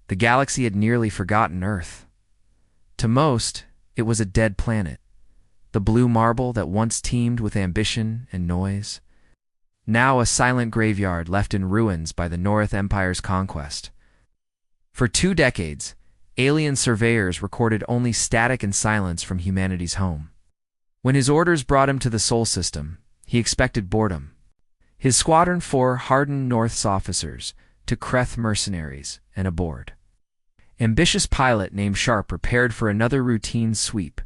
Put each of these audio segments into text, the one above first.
The galaxy had nearly forgotten Earth. To most, it was a dead planet, the blue marble that once teemed with ambition and noise. Now a silent graveyard left in ruins by the North Empire's conquest. For 2 decades, alien surveyors recorded only static and silence from humanity's home. When his orders brought him to the Sol system, he expected boredom. His Squadron 4 hardened North's officers to Kreth mercenaries and aboard. Ambitious pilot named Sharp prepared for another routine sweep.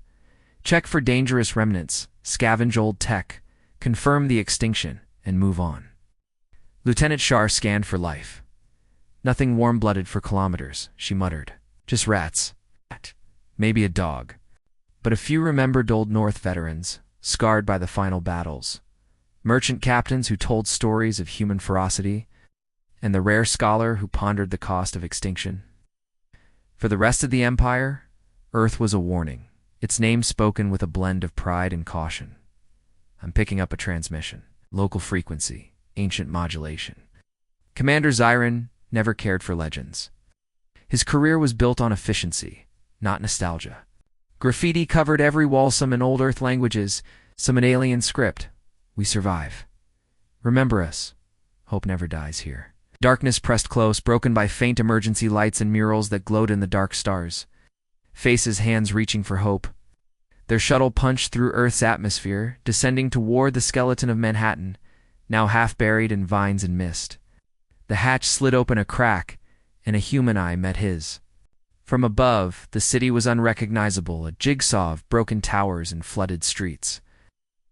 Check for dangerous remnants, scavenge old tech, confirm the extinction, and move on. Lieutenant Shar scanned for life. Nothing warm-blooded for kilometers, she muttered. Just rats. Maybe a dog. But a few remembered old North veterans, scarred by the final battles. Merchant captains who told stories of human ferocity, and the rare scholar who pondered the cost of extinction. For the rest of the Empire, Earth was a warning, its name spoken with a blend of pride and caution. I'm picking up a transmission. Local frequency, ancient modulation. Commander Zyron never cared for legends. His career was built on efficiency, not nostalgia. Graffiti covered every wall, some in old Earth languages, some in alien script. We survive. Remember us. Hope never dies here. Darkness pressed close, broken by faint emergency lights and murals that glowed in the dark stars. Faces, hands reaching for hope. Their shuttle punched through Earth's atmosphere, descending toward the skeleton of Manhattan, now half buried in vines and mist. The hatch slid open a crack, and a human eye met his. From above, the city was unrecognizable, a jigsaw of broken towers and flooded streets.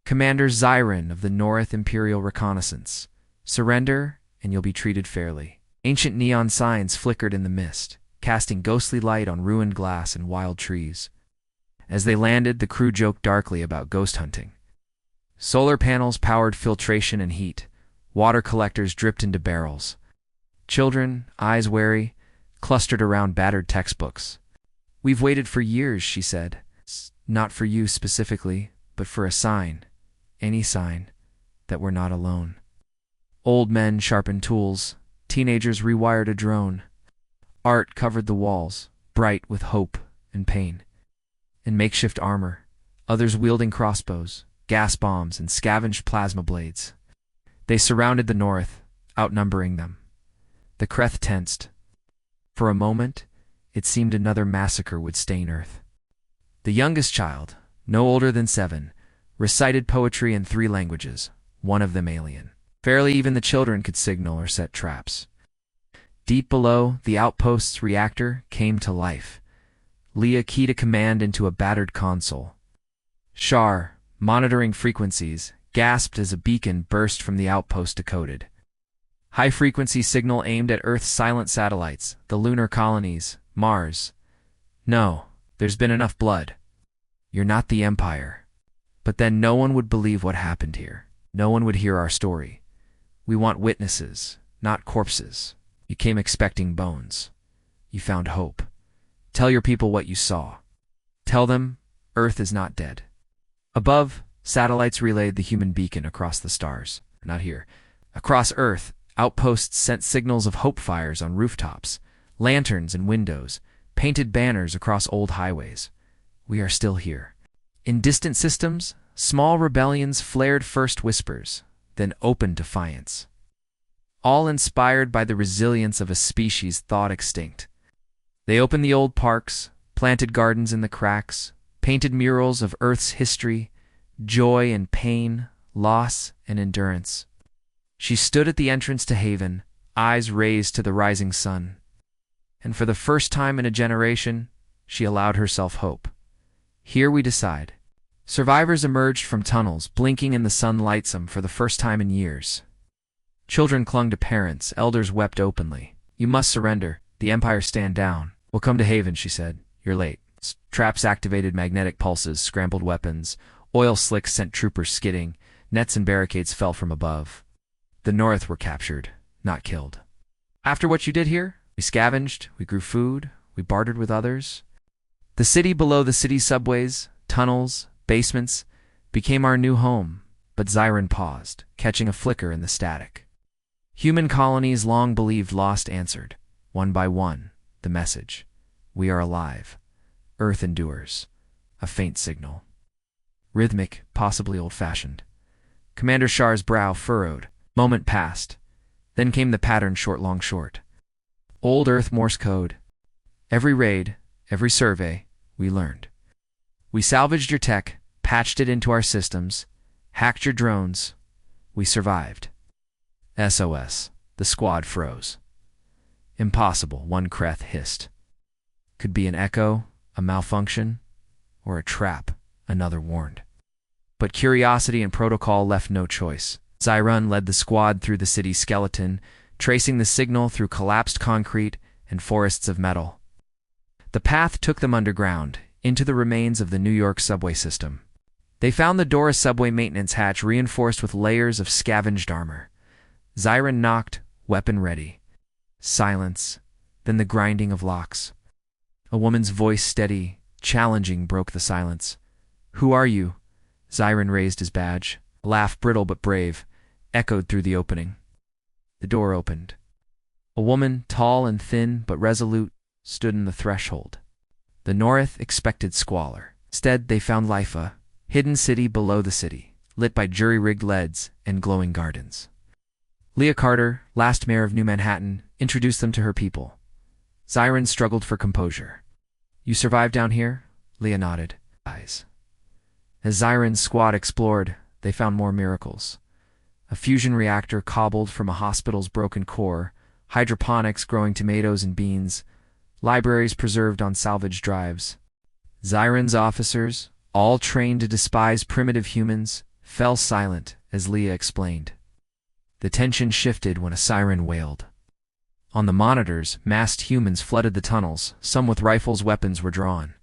Commander Zyron of the North Imperial Reconnaissance. Surrender, and you'll be treated fairly. Ancient neon signs flickered in the mist, casting ghostly light on ruined glass and wild trees. As they landed, the crew joked darkly about ghost hunting. Solar panels powered filtration and heat. Water collectors dripped into barrels. Children, eyes wary, clustered around battered textbooks. We've waited for years, she said. Not for you specifically, but for a sign, any sign, that we're not alone. Old men sharpened tools. Teenagers rewired a drone. Art covered the walls, bright with hope and pain. In makeshift armor, others wielding crossbows, gas bombs, and scavenged plasma blades. They surrounded the North, outnumbering them. The Kreth tensed. For a moment, it seemed another massacre would stain Earth. The youngest child, no older than 7, recited poetry in 3 languages, one of them alien. Barely even the children could signal or set traps. Deep below, the Outpost's reactor came to life. Leah keyed a command into a battered console. Shar, monitoring frequencies, gasped as a beacon burst from the Outpost decoded. High-frequency signal aimed at Earth's silent satellites, the lunar colonies, Mars. No, there's been enough blood. You're not the Empire. But then no one would believe what happened here. No one would hear our story. We want witnesses, not corpses. You came expecting bones. You found hope. Tell your people what you saw. Tell them Earth is not dead. Above, satellites relayed the human beacon across the stars. Not here. Across Earth, outposts sent signals of hope fires on rooftops, lanterns in windows, painted banners across old highways. We are still here. In distant systems, small rebellions flared first whispers, then open defiance. All inspired by the resilience of a species thought extinct. They opened the old parks, planted gardens in the cracks, painted murals of Earth's history, joy and pain, loss and endurance. She stood at the entrance to Haven, eyes raised to the rising sun. And for the first time in a generation, she allowed herself hope. Here we decide. Survivors emerged from tunnels, blinking in the sun lightsome for the first time in years. Children clung to parents, elders wept openly. You must surrender. The Empire stand down. We'll come to Haven, she said. You're late. Traps activated magnetic pulses, scrambled weapons. Oil slicks sent troopers skidding. Nets and barricades fell from above. The North were captured, not killed. After what you did here, we scavenged, we grew food, we bartered with others. The city below the city's subways, tunnels, basements, became our new home, but Zyron paused, catching a flicker in the static. Human colonies long believed lost answered. One by one, The message: we are alive. Earth endures. A faint signal. Rhythmic, possibly old-fashioned. Commander Shar's brow furrowed. Moment passed. Then came the pattern short, long, short. Old Earth Morse code. Every raid, every survey, we learned. We salvaged your tech, patched it into our systems, hacked your drones. We survived. SOS. The squad froze. Impossible, one Kreth hissed. Could be an echo, a malfunction, or a trap, another warned. But curiosity and protocol left no choice. Zyron led the squad through the city's skeleton, tracing the signal through collapsed concrete and forests of metal. The path took them underground, into the remains of the New York subway system. They found the Dora subway maintenance hatch reinforced with layers of scavenged armor. Zyron knocked, weapon ready. Silence, then the grinding of locks. A woman's voice, steady, challenging, broke the silence. "Who are you?" Zyron raised his badge. A laugh, brittle but brave, echoed through the opening. The door opened. A woman, tall and thin but resolute, stood in the threshold. The North expected squalor. Instead, they found life, a hidden city below the city, lit by jury-rigged LEDs and glowing gardens. Leah Carter, last mayor of New Manhattan, introduced them to her people. Zyron struggled for composure. "You survived down here?" Leah nodded. Eyes. As Zyron's squad explored, they found more miracles. A fusion reactor cobbled from a hospital's broken core, hydroponics growing tomatoes and beans, libraries preserved on salvage drives. Zyron's officers, all trained to despise primitive humans, fell silent as Leah explained. The tension shifted when a siren wailed. On the monitors, masked humans flooded the tunnels, some with rifles, weapons were drawn.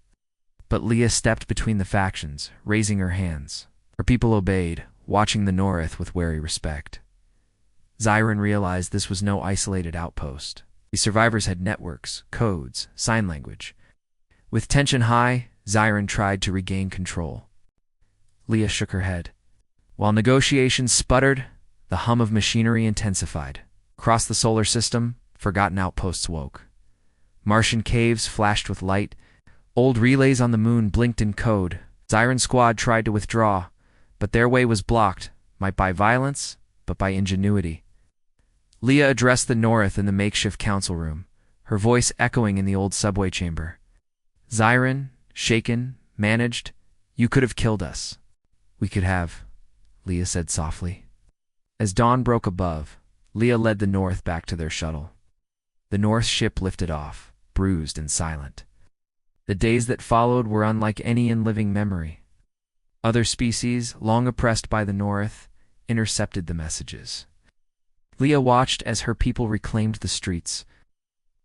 But Leah stepped between the factions, raising her hands. Her people obeyed, watching the North with wary respect. Zyron realized this was no isolated outpost. The survivors had networks, codes, sign language. With tension high, Zyron tried to regain control. Leah shook her head. While negotiations sputtered, the hum of machinery intensified. Across the solar system, forgotten outposts woke. Martian caves flashed with light. Old relays on the moon blinked in code. Zyron's squad tried to withdraw, but their way was blocked, not by violence, but by ingenuity. Leah addressed the North in the makeshift council room, her voice echoing in the old subway chamber. "Zyron, shaken, managed, you could have killed us." "We could have," Leah said softly. As dawn broke above, Leah led the North back to their shuttle. The North ship lifted off, bruised and silent. The days that followed were unlike any in living memory. Other species, long oppressed by the North, intercepted the messages. Leah watched as her people reclaimed the streets.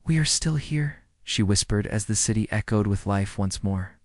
"We are still here," she whispered as the city echoed with life once more.